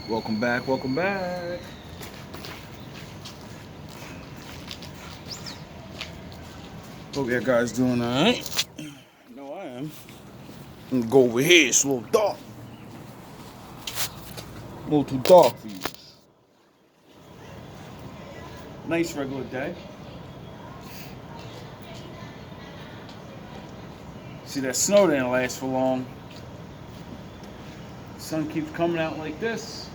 Welcome back, welcome back. Hope you guys doing alright. No, I am. I'm gonna go over here, it's a little dark. A little too dark for you. Nice regular day. See, that snow didn't last for long. The sun keeps coming out like this.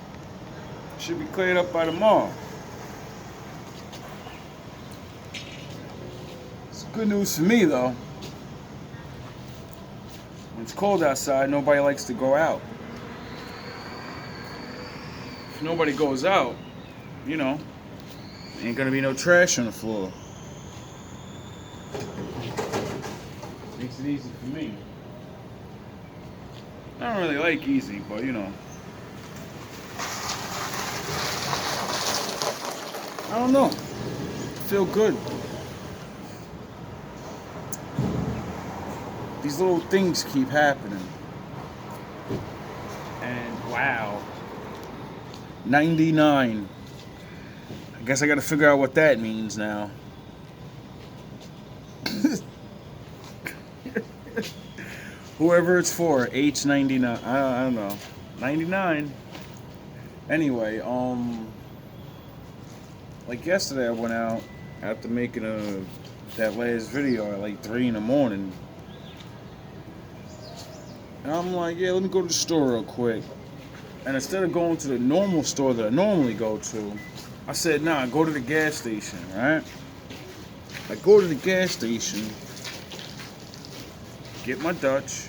Should be cleared up by tomorrow. It's good news for me though. When it's cold outside, nobody likes to go out. If nobody goes out, you know, ain't gonna be no trash on the floor. Makes it easy for me. I don't really like easy, but you know. I don't know. Feel good. These little things keep happening. And wow. 99. I guess I gotta figure out what that means now. Whoever it's for, H99. I don't know. 99. Anyway, like yesterday I went out after making that last video at like 3 in the morning. And I'm like, yeah, let me go to the store real quick. And instead of going to the normal store that I normally go to, I said, nah, go to the gas station, right? I go to the gas station, get my Dutch.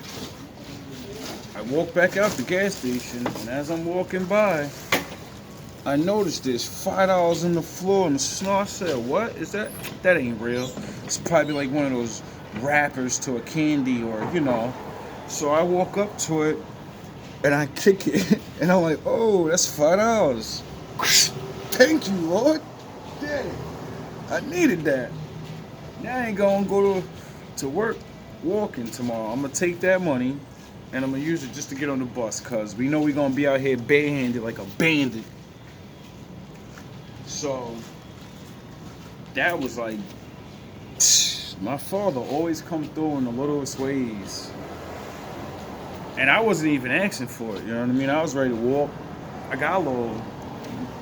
I walk back out the gas station, and as I'm walking by, I noticed there's $5 on the floor in the snow. I said, what is that? That ain't real. It's probably like one of those wrappers to a candy or, you know. So I walk up to it, and I kick it, and I'm like, oh, that's $5. Thank you, Lord. Daddy, I needed that. Now I ain't gonna go to work walking tomorrow. I'm gonna take that money, and I'm gonna use it just to get on the bus, cause we know we gonna be out here barehanded like a bandit. So that was like, my father always come through in the littlest ways. And I wasn't even asking for it, you know what I mean? I was ready to walk. I got a little,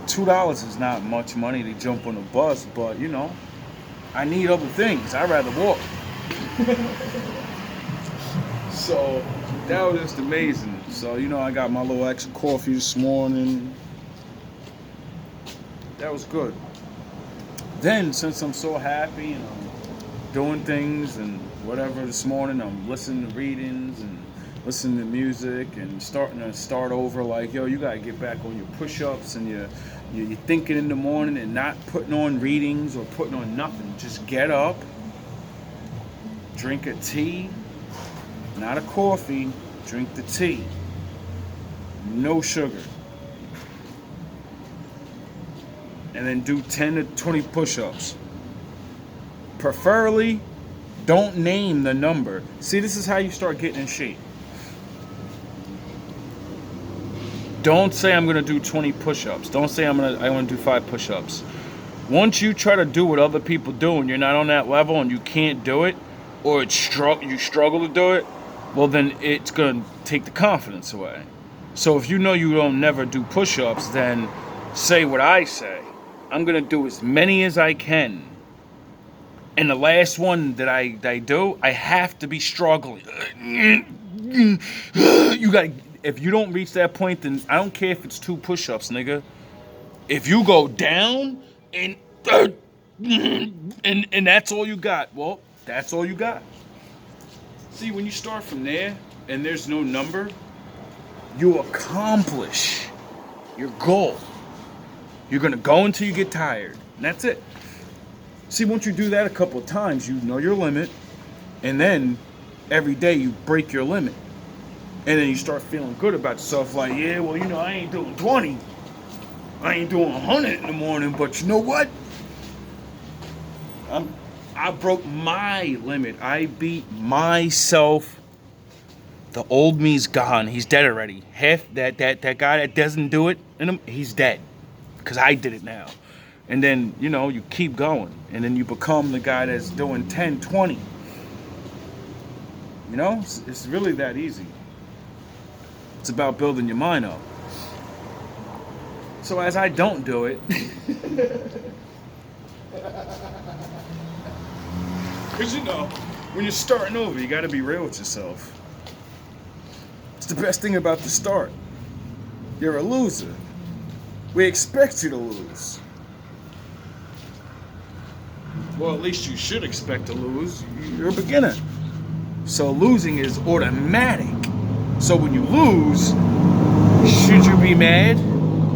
$2 is not much money to jump on the bus, but you know, I need other things. I'd rather walk. So that was just amazing. So, you know, I got my little extra coffee this morning. That was good. Then, since I'm so happy and I'm doing things and whatever this morning, I'm listening to readings and listening to music and starting to start over like, yo, you got to get back on your push-ups and you're thinking in the morning and not putting on readings or putting on nothing. Just get up, drink a tea, not a coffee, drink the tea. No sugar. And then do 10 to 20 push-ups. Preferably, don't name the number. See, this is how you start getting in shape. Don't say I'm gonna do 20 push-ups. Don't say I want to do 5 push-ups. Once you try to do what other people do and you're not on that level and you can't do it, or you struggle to do it, well then it's gonna take the confidence away. So if you know you don't never do push-ups, then say what I say. I'm gonna do as many as I can. And the last one that I do, I have to be struggling. You gotta. If you don't reach that point, then I don't care if it's 2 push-ups, nigga. If you go down and that's all you got, well, that's all you got. See, when you start from there and there's no number, you accomplish your goal. You're gonna go until you get tired, and that's it. See, once you do that a couple of times, you know your limit, and then every day you break your limit. And then you start feeling good about yourself, like, yeah, well, you know, I ain't doing 20. I ain't doing 100 in the morning, but you know what? I broke my limit. I beat myself The old me's gone. He's dead already. Half that guy that doesn't do it in him, he's dead. Because I did it now. And then, you keep going. And then you become the guy that's doing 10, 20. It's really that easy. It's about building your mind up. So as I don't do it, because when you're starting over, you got to be real with yourself. It's the best thing about the start. You're a loser. We expect you to lose. Well, at least you should expect to lose. You're a beginner. So losing is automatic. So when you lose, should you be mad?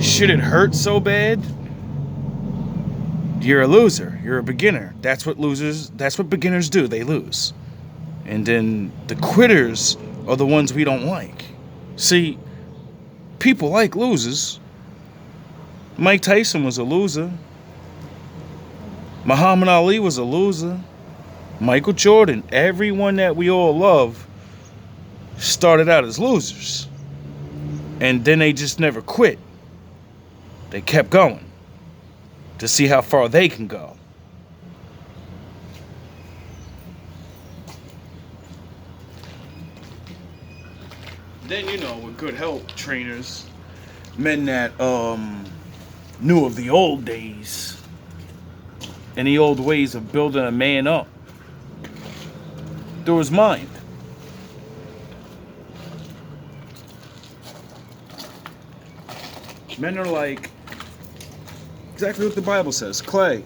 Should it hurt so bad? You're a loser. You're a beginner. That's what beginners do. They lose. And then the quitters are the ones we don't like. See, people like losers. Mike Tyson was a loser. Muhammad Ali was a loser. Michael Jordan, everyone that we all love started out as losers. And then they just never quit. They kept going to see how far they can go. Then, with good help, trainers, men that knew of the old days and the old ways of building a man up through his mind. Men are like exactly what the Bible says. Clay,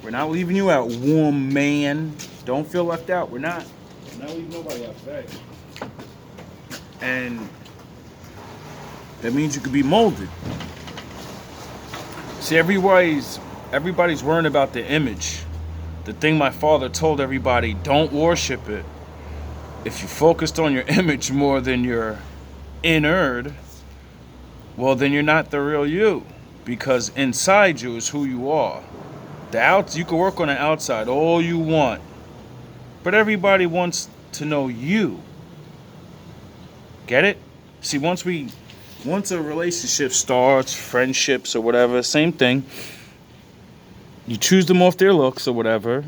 we're not leaving you out, warm man. Don't feel left out. We're not leaving nobody out today. And that means you could be molded. See, everybody's worrying about the image. The thing my father told everybody, don't worship it. If you focused on your image more than your inward, well, then you're not the real you. Because inside you is who you are. You can work on the outside all you want. But everybody wants to know you. Get it? See, once a relationship starts, friendships or whatever, same thing. You choose them off their looks or whatever.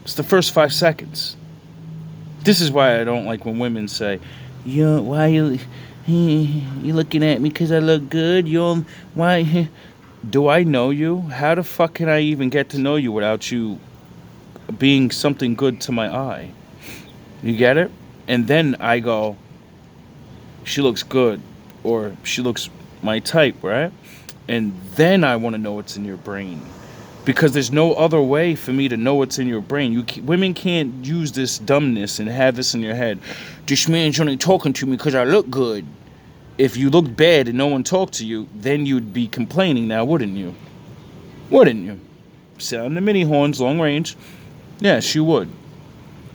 It's the first 5 seconds. This is why I don't like when women say, why you looking at me because I look good? Why? Do I know you? How the fuck can I even get to know you without you being something good to my eye? You get it? And then I go, she looks good, or she looks my type, right? And then I want to know what's in your brain. Because there's no other way for me to know what's in your brain. Women can't use this dumbness and have this in your head. This man's only talking to me because I look good. If you looked bad and no one talked to you, then you'd be complaining now, wouldn't you? Wouldn't you? Sound the mini horns, long range. Yes, you would.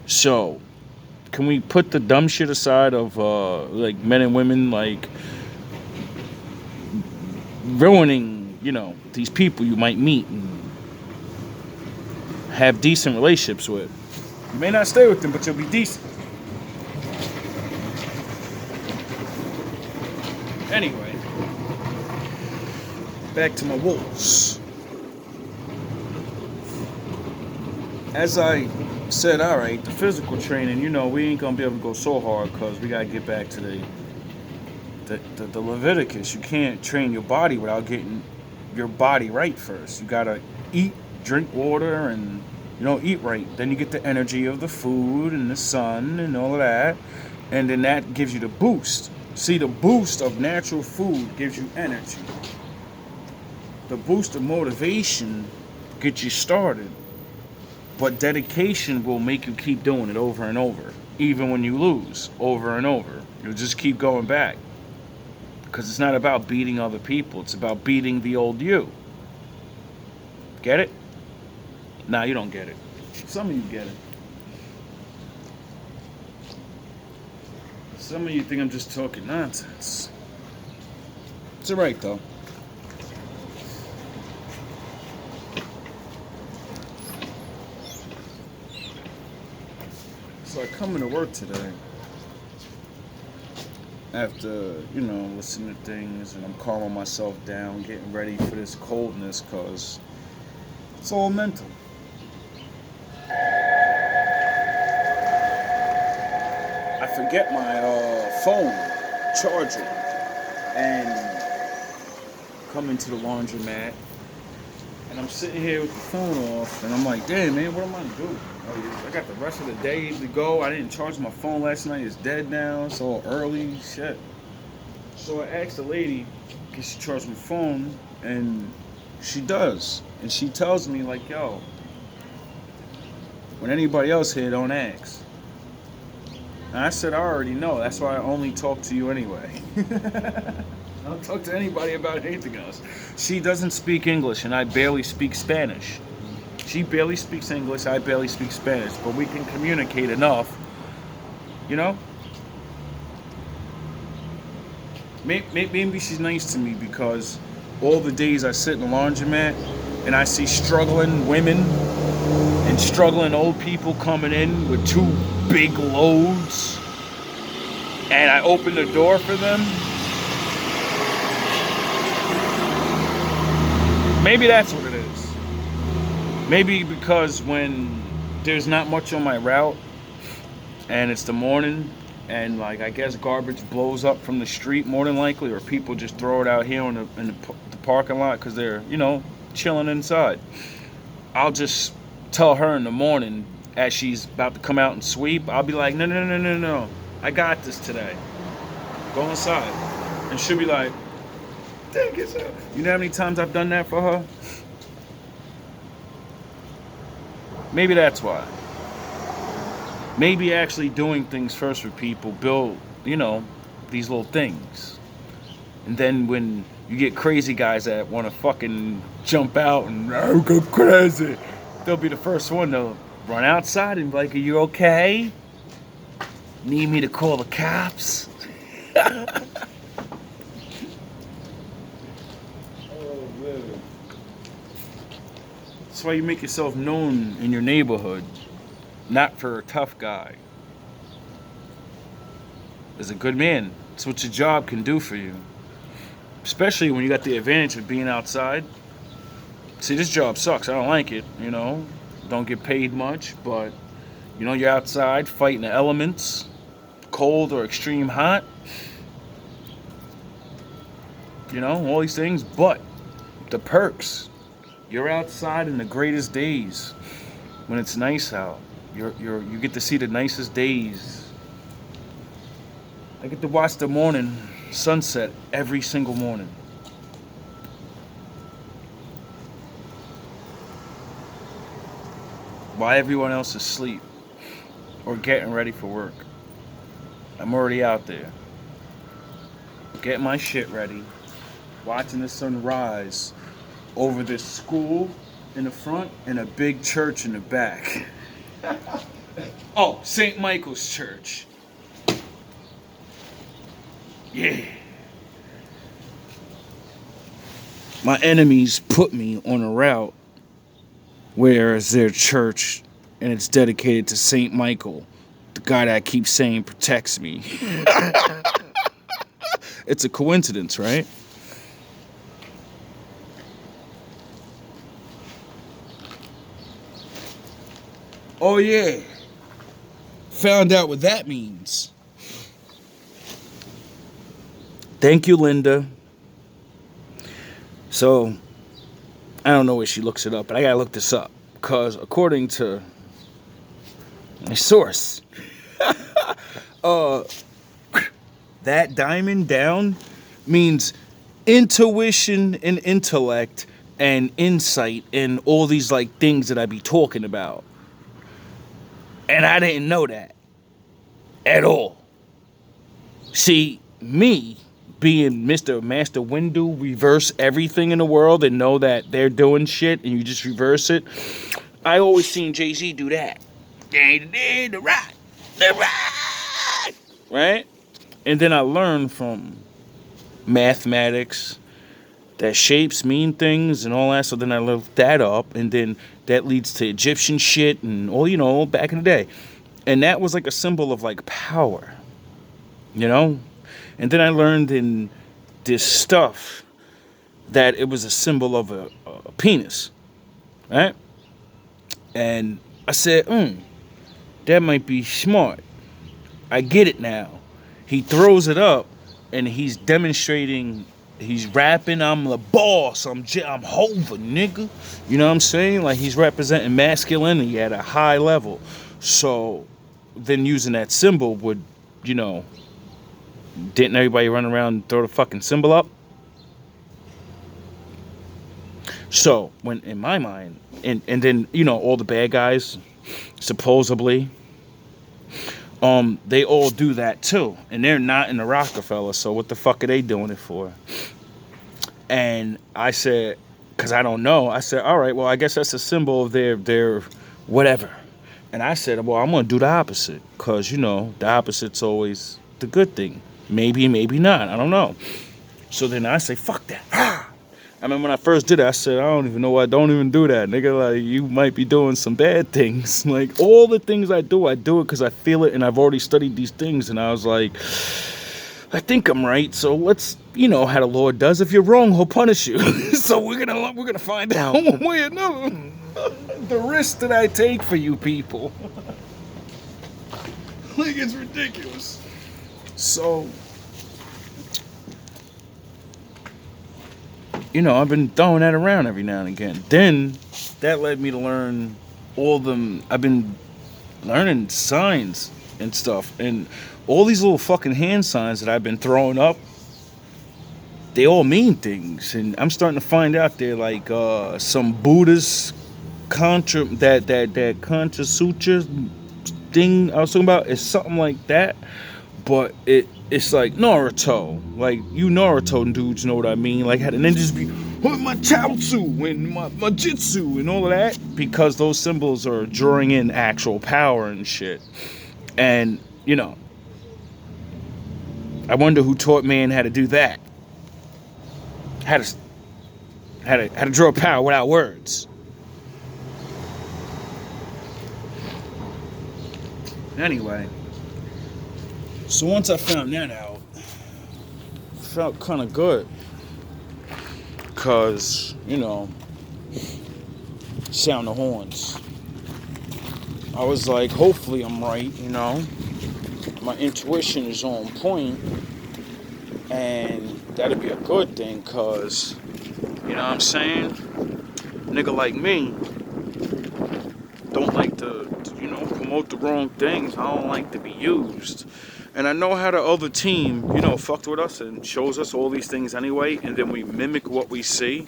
So, can we put the dumb shit aside of men and women ruining, these people you might meet and have decent relationships with? You may not stay with them, but you'll be decent. Anyway, back to my wolves. As I said, all right, the physical training, we ain't gonna be able to go so hard because we gotta get back to the Leviticus. You can't train your body without getting your body right first. You gotta eat, drink water, and eat right. Then you get the energy of the food and the sun and all of that, and then that gives you the boost. See, the boost of natural food gives you energy. The boost of motivation gets you started. But dedication will make you keep doing it over and over. Even when you lose, over and over. You'll just keep going back. Because it's not about beating other people. It's about beating the old you. Get it? Nah, you don't get it. Some of you get it. Some of you think I'm just talking nonsense. It's alright, though. So I come into work today, after, listening to things, and I'm calming myself down, getting ready for this coldness, because it's all mental. I forget my phone charger and come into the laundromat, and I'm sitting here with the phone off, and I'm like, damn, man, what am I gonna do? I got the rest of the day to go. I didn't charge my phone last night. It's dead now. It's all early. Shit. So I asked the lady, can she charge my phone? And she does. And she tells me, like, yo, when anybody else here, don't ask. And I said, I already know. That's why I only talk to you anyway. I don't talk to anybody about anything else. She doesn't speak English, and I barely speak Spanish. She barely speaks English, I barely speak Spanish, but we can communicate enough, you know? Maybe she's nice to me because all the days I sit in the laundromat and I see struggling women and struggling old people coming in with two big loads, and I open the door for them. Maybe that's what it is. Maybe because when there's not much on my route and it's the morning and, like, I guess garbage blows up from the street more than likely, or people just throw it out here in the parking lot because they're, chilling inside. I'll just tell her in the morning as she's about to come out and sweep, I'll be like, no. I got this today. Go inside. And she'll be like, dang it. You know how many times I've done that for her? Maybe that's why. Maybe actually doing things first for people build, these little things. And then when you get crazy guys that want to fucking jump out and go crazy, they'll be the first one to run outside and be like, are you okay? Need me to call the cops? Oh, man. That's why you make yourself known in your neighborhood, not for a tough guy. As a good man, it's what your job can do for you. Especially when you got the advantage of being outside. See, this job sucks. I don't like it, Don't get paid much, but, you're outside fighting the elements, cold or extreme hot. All these things, but the perks. You're outside in the greatest days when it's nice out. You get to see the nicest days. I get to watch the morning sunset every single morning. While everyone else is asleep or getting ready for work. I'm already out there. Getting my shit ready. Watching the sun rise over this school in the front and a big church in the back. Oh, St. Michael's Church. Yeah. My enemies put me on a route where is their church and it's dedicated to St. Michael, the guy that I keep saying protects me. It's a coincidence, right? Oh, yeah. Found out what that means. Thank you, Linda. So, I don't know where she looks it up, but I gotta look this up. Because according to my source, that diamond down means intuition and intellect and insight and all these, like, things that I be talking about. And I didn't know that at all. See, me being Mr. Master Windu, reverse everything in the world and know that they're doing shit and you just reverse it. I always seen Jay-Z do that. The right? And then I learned from mathematics that shapes mean things and all that. So then I looked that up, and then that leads to Egyptian shit and all, back in the day. And that was like a symbol of, like, power, And then I learned in this stuff that it was a symbol of a penis, right? And I said, that might be smart. I get it now. He throws it up, and he's demonstrating. He's rapping. I'm the boss. I'm Hova, nigga. You know what I'm saying? Like, he's representing masculinity at a high level. So then using that symbol would, didn't everybody run around and throw the fucking symbol up? So when in my mind, and then all the bad guys, supposedly, they all do that too, and they're not in the Rockefeller. So what the fuck are they doing it for? And I said, because I don't know. I said, all right, well, I guess that's a symbol of their whatever. And I said, well, I'm gonna do the opposite, because the opposite's always the good thing. Maybe, maybe not. I don't know. So then I say, fuck that. I mean, when I first did it, I said, I don't even know why. Don't even do that, nigga. Like, you might be doing some bad things. Like, all the things I do it because I feel it, and I've already studied these things. And I was like, I think I'm right. So let's, how the Lord does. If you're wrong, He'll punish you. So we're gonna find out one way or another. The risk that I take for you people, like, it's ridiculous. So, I've been throwing that around every now and again. Then that led me to learn I've been learning signs and stuff. And all these little fucking hand signs that I've been throwing up, they all mean things. And I'm starting to find out they're like some Buddhist that Contra Sutra thing I was talking about. It's something like that. But it's like Naruto. Like, you Naruto dudes know what I mean. Like, how the ninjas be, my Chaozu and my Jitsu and all of that. Because those symbols are drawing in actual power and shit. And, I wonder who taught man how to do that. How to draw power without words. Anyway. So once I found that out, it felt kind of good. Because, sound the horns. I was like, hopefully I'm right, My intuition is on point. And that'd be a good thing, because, you know what I'm saying? Nigga like me don't like to promote the wrong things. I don't like to be used. And I know how the other team, fucked with us and shows us all these things anyway, and then we mimic what we see.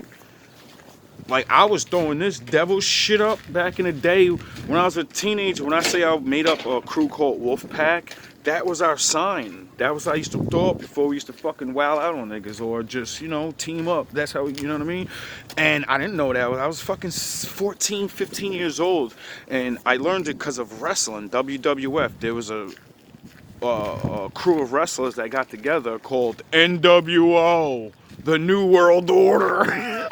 Like, I was throwing this devil shit up back in the day when I was a teenager. When I say I made up a crew called Wolfpack, that was our sign. That was how I used to throw up before we used to fucking wow out on niggas, or just, team up. That's how, you know what I mean? And I didn't know that. I was fucking 14, 15 years old, and I learned it because of wrestling, WWF. There was a crew of wrestlers that got together called NWO, the New World Order.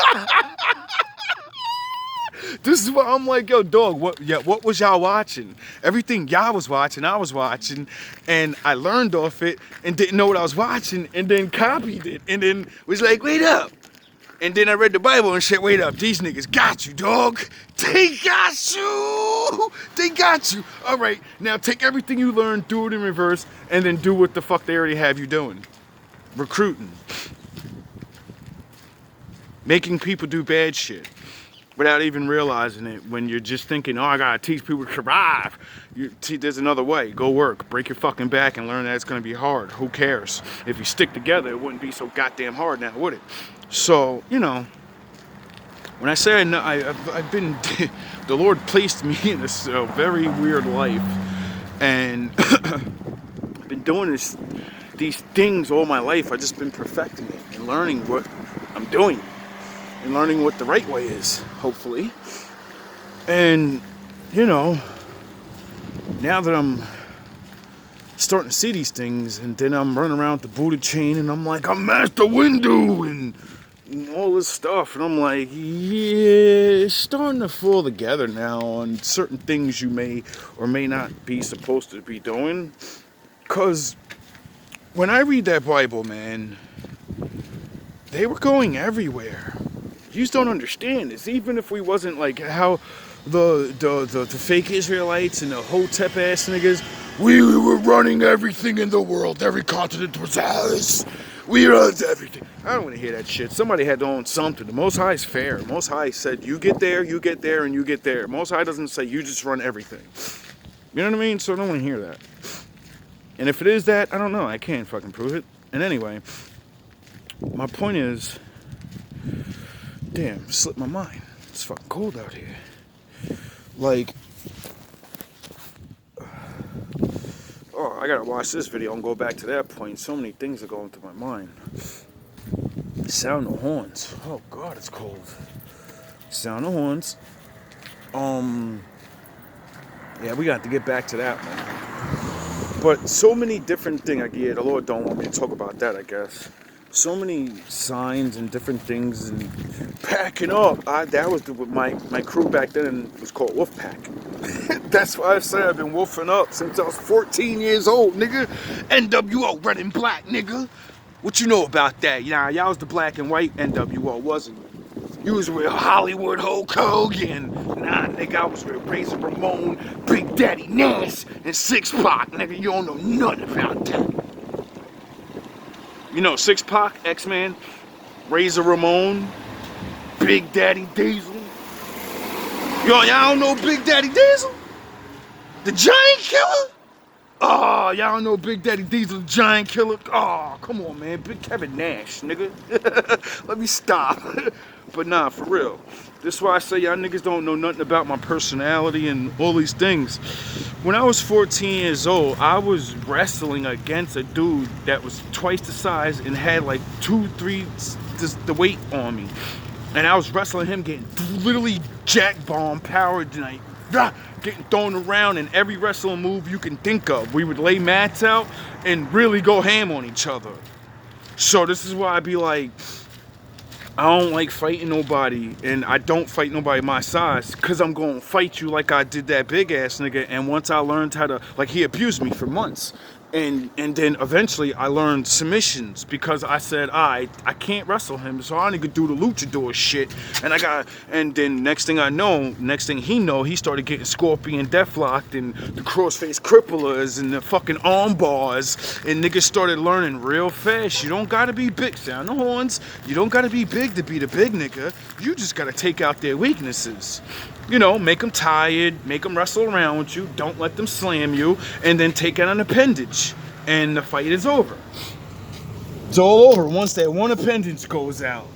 This is what I'm like, yo, dog, what was y'all watching? Everything y'all was watching, I was watching, and I learned off it and didn't know what I was watching, and then copied it, and then was like, wait up. And then I read the Bible and shit, wait up, these niggas got you, dog. They got you. They got you. All right, now take everything you learned, do it in reverse, and then do what the fuck they already have you doing. Recruiting. Making people do bad shit without even realizing it, when you're just thinking, oh, I gotta teach people to survive. There's another way. Go work. Break your fucking back and learn that it's gonna be hard. Who cares? If you stick together, it wouldn't be so goddamn hard now, would it? So, when I say I've been, the Lord placed me in this very weird life, and I've been doing these things all my life. I've just been perfecting it and learning what I'm doing and learning what the right way is, hopefully. And, now that I'm starting to see these things, and then I'm running around with the Buddha chain, and I'm like, I'm Master Windu, and all this stuff, and I'm like, yeah, it's starting to fall together now on certain things you may or may not be supposed to be doing. Because when I read that Bible, man, they were going everywhere. You just don't understand this. Even if we wasn't like how the fake Israelites and the Hotep ass niggas, we were running everything in the world. Every continent was ours. We run everything. I don't want to hear that shit. Somebody had to own something. The Most High is fair. Most High said, you get there, and you get there. Most High doesn't say you just run everything. You know what I mean? So I don't want to hear that. And if it is that, I don't know. I can't fucking prove it. And anyway, my point is, damn, it slipped my mind. It's fucking cold out here. Like, oh, I gotta watch this video and go back to that point. So many things are going through my mind. Sound of horns. Oh God, it's cold. Sound of horns. Yeah, we got to get back to that one. But so many different things. Yeah, the Lord don't want me to talk about that, I guess. So many signs and different things and packing up. That was my crew back then was called Wolfpack. That's why I say I've been wolfing up since I was 14 years old, nigga. NWO, red and black, nigga. What you know about that? Yeah, y'all was the black and white NWO, wasn't you? You was with Hollywood Hulk Hogan. Nah, nigga, I was with Razor Ramon, Big Daddy Nash, and Six Pac. Nigga, you don't know nothing about that. You know Six Pac, X-Man, Razor Ramon, Big Daddy Diesel. Y'all don't know Big Daddy Diesel? The Giant Killer? Oh, y'all don't know Big Daddy Diesel, the Giant Killer? Oh, come on, man. Big Kevin Nash, nigga. Let me stop. But nah, for real. This is why I say y'all niggas don't know nothing about my personality and all these things. When I was 14 years old, I was wrestling against a dude that was twice the size and had like 2-3 the weight on me. And I was wrestling him, getting literally jack bomb powered tonight. Getting thrown around in every wrestling move you can think of. We would lay mats out and really go ham on each other. So this is why I be like, I don't like fighting nobody, and I don't fight nobody my size, because I'm going to fight you like I did that big ass nigga. And once I learned how to, like, he abused me for months. And then eventually I learned submissions because I said, I can't wrestle him, so I need to do the luchador shit. And then next thing he know, he started getting Scorpion Deathlocked and the crossface cripplers and the fucking arm bars, and niggas started learning real fast. You don't gotta be big, sound the horns. You don't gotta be big to be the big nigga. You just gotta take out their weaknesses. You know, make them tired, make them wrestle around with you, don't let them slam you, and then take out an appendage, and the fight is over. It's all over once that one appendage goes out.